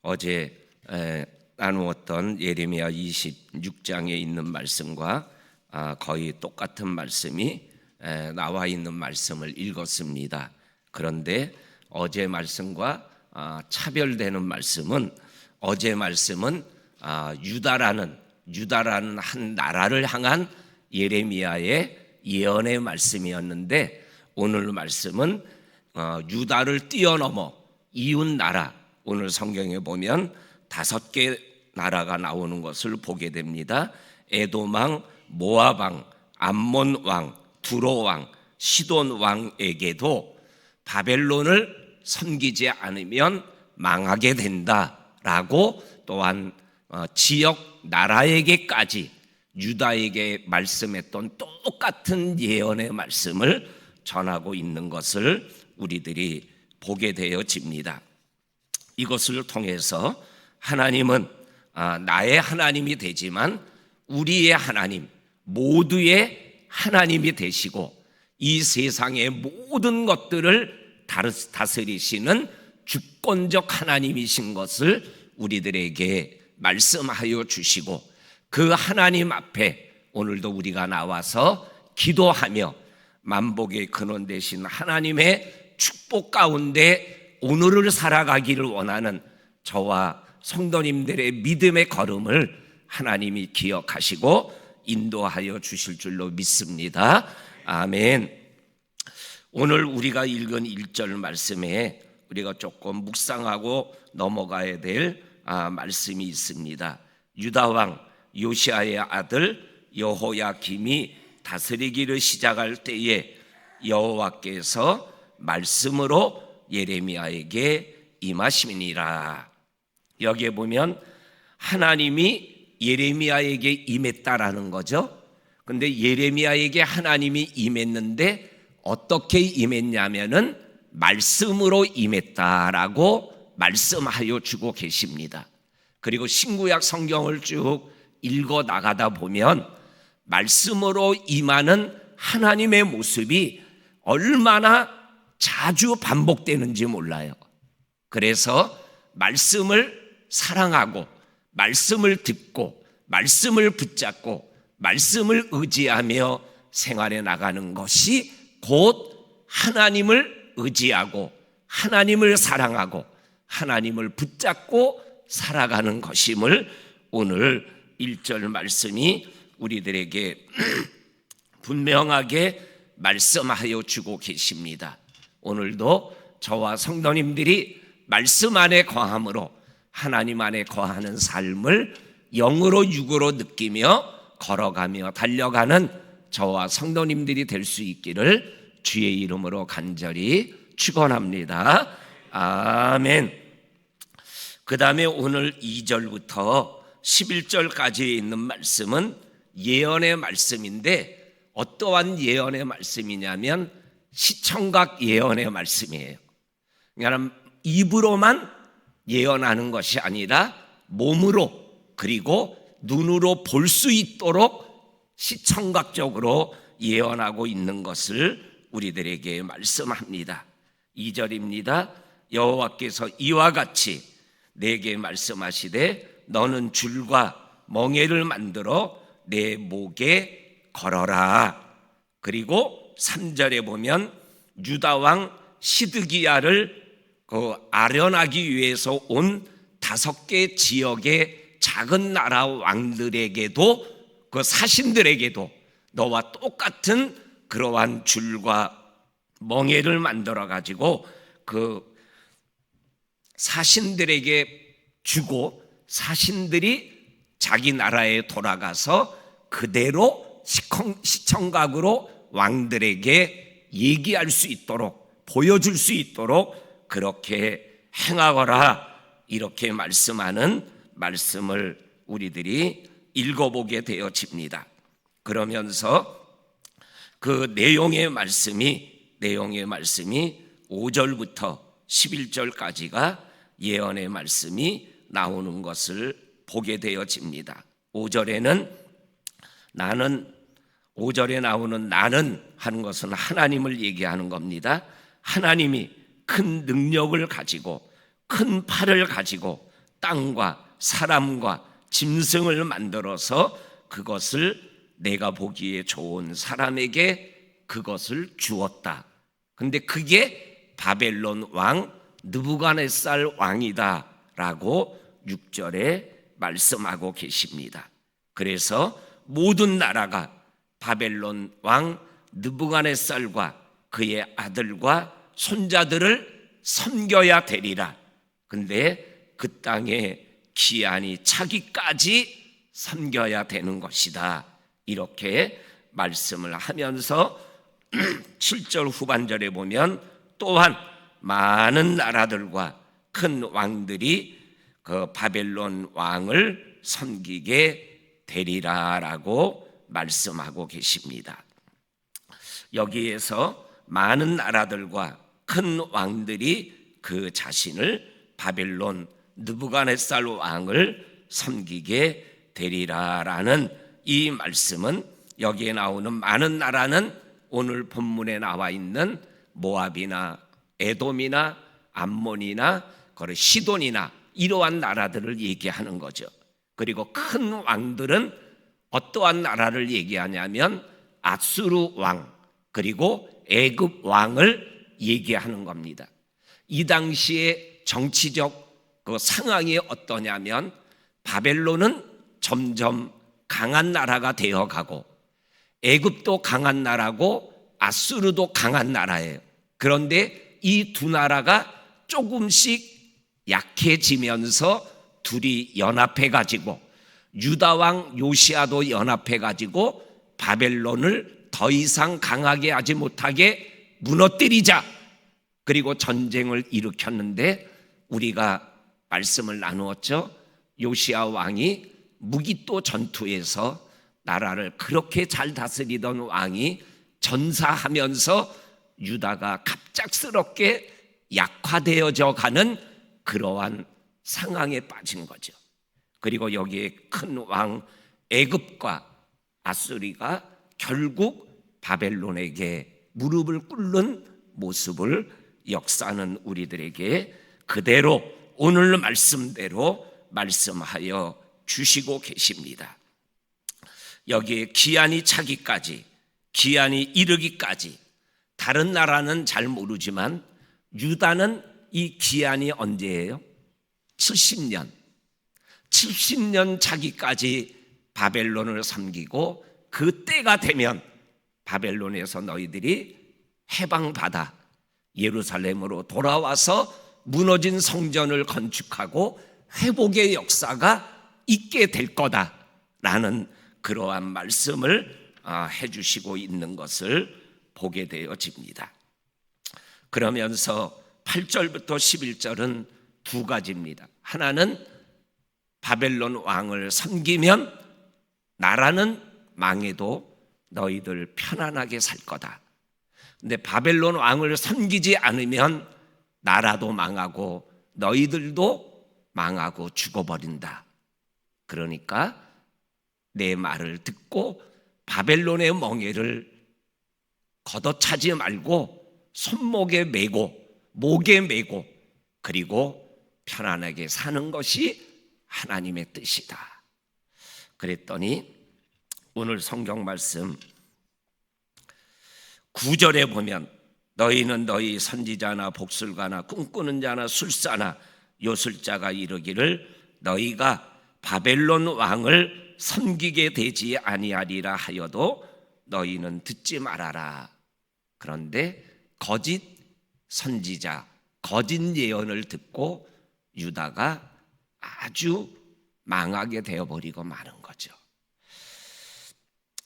어제 나누었던 예레미야 26장에 있는 말씀과 거의 똑같은 말씀이 나와 있는 말씀을 읽었습니다. 그런데 어제 말씀과 차별되는 말씀은, 어제 말씀은 유다라는 한 나라를 향한 예레미야의 예언의 말씀이었는데, 오늘 말씀은 유다를 뛰어넘어 이웃 나라, 오늘 성경에 보면 5개 나라가 나오는 것을 보게 됩니다. 에돔왕, 모압왕, 암몬왕, 두로왕, 시돈왕에게도 바벨론을 섬기지 않으면 망하게 된다라고, 또한 지역 나라에게까지 유다에게 말씀했던 똑같은 예언의 말씀을 전하고 있는 것을 우리들이 보게 되어집니다. 이것을 통해서 하나님은 나의 하나님이 되지만 우리의 하나님, 모두의 하나님이 되시고 이 세상의 모든 것들을 다스리시는 주권적 하나님이신 것을 우리들에게 말씀하여 주시고, 그 하나님 앞에 오늘도 우리가 나와서 기도하며 만복의 근원 되신 하나님의 축복 가운데 오늘을 살아가기를 원하는 저와 성도님들의 믿음의 걸음을 하나님이 기억하시고 인도하여 주실 줄로 믿습니다. 아멘. 오늘 우리가 읽은 1절 말씀에 우리가 조금 묵상하고 넘어가야 될 말씀이 있습니다. 유다왕 요시아의 아들 여호야김이 다스리기를 시작할 때에 여호와께서 말씀으로 예레미야에게 임하심이니라. 여기에 보면 하나님이 예레미야에게 임했다라는 거죠. 근데 예레미야에게 하나님이 임했는데 어떻게 임했냐면은 말씀으로 임했다라고 말씀하여 주고 계십니다. 그리고 신구약 성경을 쭉 읽어 나가다 보면 말씀으로 임하는 하나님의 모습이 얼마나 자주 반복되는지 몰라요. 그래서 말씀을 사랑하고 말씀을 듣고 말씀을 붙잡고 말씀을 의지하며 생활해 나가는 것이 곧 하나님을 의지하고 하나님을 사랑하고 하나님을 붙잡고 살아가는 것임을 오늘 1절 말씀이 우리들에게 분명하게 말씀하여 주고 계십니다. 오늘도 저와 성도님들이 말씀 안에 거함으로 하나님 안에 거하는 삶을 영으로 육으로 느끼며 걸어가며 달려가는 저와 성도님들이 될 수 있기를 주의 이름으로 간절히 축원합니다. 아멘. 그 다음에 오늘 2절부터 11절까지 있는 말씀은 예언의 말씀인데, 어떠한 예언의 말씀이냐면 시청각 예언의 말씀이에요. 그러니까 입으로만 예언하는 것이 아니라 몸으로, 그리고 눈으로 볼 수 있도록 시청각적으로 예언하고 있는 것을 우리들에게 말씀합니다. 2절입니다. 여호와께서 이와 같이 내게 말씀하시되 너는 줄과 멍에를 만들어 내 목에 걸어라. 그리고 3절에 보면 유다왕 시드기야를 아련하기 위해서 온 5개 지역의 작은 나라 왕들에게도, 그 사신들에게도 너와 똑같은 그러한 줄과 멍에를 만들어 가지고 그 사신들에게 주고, 사신들이 자기 나라에 돌아가서 그대로 시청각으로 왕들에게 얘기할 수 있도록, 보여줄 수 있도록 그렇게 행하거라, 이렇게 말씀하는 말씀을 우리들이 읽어보게 되어집니다. 그러면서 그 내용의 말씀이 5절부터 11절까지가 예언의 말씀이 나오는 것을 보게 되어집니다. 5절에 나오는 나는 하는 것은 하나님을 얘기하는 겁니다. 하나님이 큰 능력을 가지고 큰 팔을 가지고 땅과 사람과 짐승을 만들어서 그것을 내가 보기에 좋은 사람에게 그것을 주었다. 근데 그게 바벨론 왕 느부갓네살 왕이다 라고 6절에 말씀하고 계십니다. 그래서 모든 나라가 바벨론 왕 느부갓네살과 그의 아들과 손자들을 섬겨야 되리라. 근데 그 땅에 기한이 차기까지 섬겨야 되는 것이다. 이렇게 말씀을 하면서 7절 후반절에 보면 또한 많은 나라들과 큰 왕들이 그 바벨론 왕을 섬기게 되리라라고 말씀하고 계십니다. 여기에서 많은 나라들과 큰 왕들이 그 자신을 바벨론 느부갓네살 왕을 섬기게 되리라라는 이 말씀은, 여기에 나오는 많은 나라는 오늘 본문에 나와 있는 모압이나 에돔이나 암몬이나 시돈이나 이러한 나라들을 얘기하는 거죠. 그리고 큰 왕들은 어떠한 나라를 얘기하냐면 아수르 왕 그리고 애굽 왕을 얘기하는 겁니다. 이 당시에 정치적 그 상황이 어떠냐면 바벨론은 점점 강한 나라가 되어가고 애굽도 강한 나라고 아수르도 강한 나라예요. 그런데 이 두 나라가 조금씩 약해지면서 둘이 연합해가지고 유다 왕 요시아도 연합해가지고 바벨론을 더 이상 강하게 하지 못하게 무너뜨리자. 그리고 전쟁을 일으켰는데 우리가 말씀을 나누었죠. 요시아 왕이 무기또 전투에서 나라를 그렇게 잘 다스리던 왕이 전사하면서 유다가 갑작스럽게 약화되어져 가는 그러한 상황에 빠진 거죠. 그리고 여기에 큰 왕 애굽과 아수리가 결국 바벨론에게 무릎을 꿇는 모습을 역사는 우리들에게 그대로 오늘 말씀대로 말씀하여 주시고 계십니다. 여기에 기한이 차기까지, 기한이 이르기까지, 다른 나라는 잘 모르지만 유다는 이 기한이 언제예요? 70년. 70년 차기까지 바벨론을 섬기고 그 때가 되면 바벨론에서 너희들이 해방받아 예루살렘으로 돌아와서 무너진 성전을 건축하고 회복의 역사가 있게 될 거다라는 그러한 말씀을 해주시고 있는 것을 보게 되어집니다. 그러면서 8절부터 11절은 두 가지입니다. 하나는 바벨론 왕을 섬기면 나라는 망해도 너희들 편안하게 살 거다. 근데 바벨론 왕을 섬기지 않으면 나라도 망하고 너희들도 망하고 죽어버린다. 그러니까 내 말을 듣고 바벨론의 멍에를 걷어차지 말고 손목에 메고 목에 메고 그리고 편안하게 사는 것이 하나님의 뜻이다. 그랬더니 오늘 성경 말씀 9절에 보면 너희는 너희 선지자나 복술가나 꿈꾸는 자나 술사나 요술자가 이르기를 너희가 바벨론 왕을 섬기게 되지 아니하리라 하여도 너희는 듣지 말아라. 그런데 거짓 선지자, 거짓 예언을 듣고 유다가 아주 망하게 되어버리고 마는 거죠.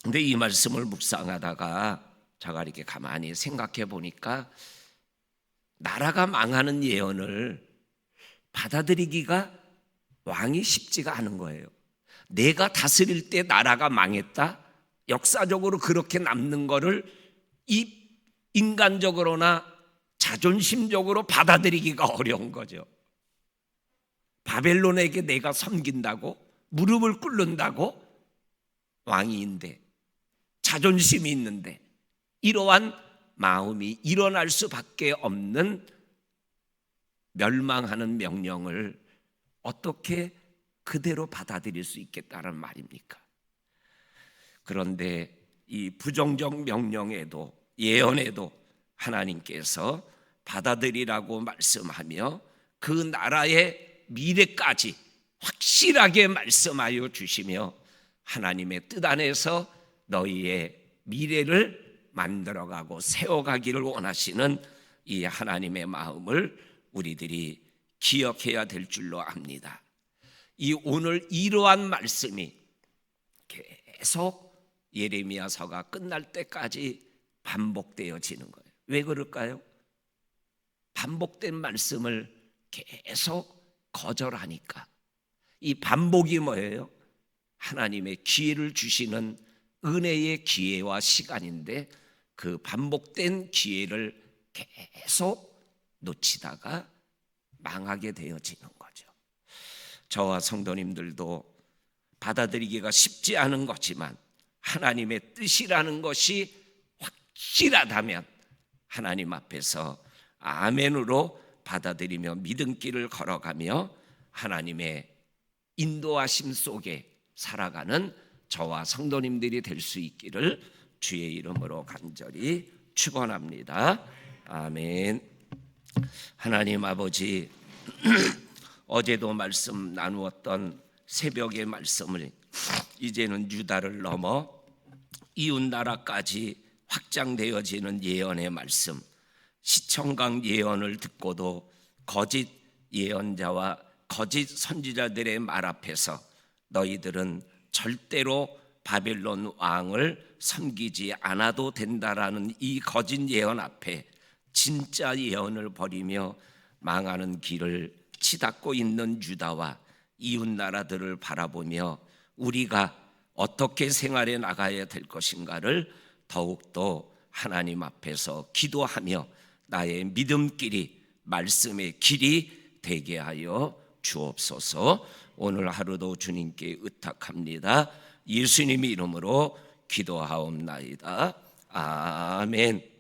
근데 이 말씀을 묵상하다가 제가 이렇게 가만히 생각해 보니까 나라가 망하는 예언을 받아들이기가 왕이 쉽지가 않은 거예요. 내가 다스릴 때 나라가 망했다? 역사적으로 그렇게 남는 거를 이 인간적으로나 자존심적으로 받아들이기가 어려운 거죠. 바벨론에게 내가 섬긴다고? 무릎을 꿇는다고? 왕이인데, 자존심이 있는데 이러한 마음이 일어날 수밖에 없는 멸망하는 명령을 어떻게 그대로 받아들일 수 있겠다는 말입니까? 그런데 이 부정적 명령에도 예언에도 하나님께서 받아들이라고 말씀하며 그 나라의 미래까지 확실하게 말씀하여 주시며 하나님의 뜻 안에서 너희의 미래를 만들어가고 세워가기를 원하시는 이 하나님의 마음을 우리들이 기억해야 될 줄로 압니다. 이 오늘 이러한 말씀이 계속 예레미야서가 끝날 때까지 반복되어지는 거예요. 왜 그럴까요? 반복된 말씀을 계속 거절하니까. 이 반복이 뭐예요? 하나님의 기회를 주시는 은혜의 기회와 시간인데 그 반복된 기회를 계속 놓치다가 망하게 되어지는 거죠. 저와 성도님들도 받아들이기가 쉽지 않은 거지만 하나님의 뜻이라는 것이 확실하다면 하나님 앞에서 아멘으로 받아들이며 믿음길을 걸어가며 하나님의 인도하심 속에 살아가는 저와 성도님들이 될 수 있기를 주의 이름으로 간절히 축원합니다. 아멘. 하나님 아버지, 어제도 말씀 나누었던 새벽의 말씀을 이제는 유다를 넘어 이웃 나라까지 확장되어지는 예언의 말씀, 시청각 예언을 듣고도 거짓 예언자와 거짓 선지자들의 말 앞에서 너희들은 절대로 바벨론 왕을 섬기지 않아도 된다라는 이 거짓 예언 앞에 진짜 예언을 버리며 망하는 길을 치닫고 있는 유다와 이웃 나라들을 바라보며 우리가 어떻게 생활해 나가야 될 것인가를 더욱더 하나님 앞에서 기도하며 나의 믿음길이 말씀의 길이 되게 하여 주옵소서. 오늘 하루도 주님께 의탁합니다. 예수님 이름으로 기도하옵나이다. 아멘.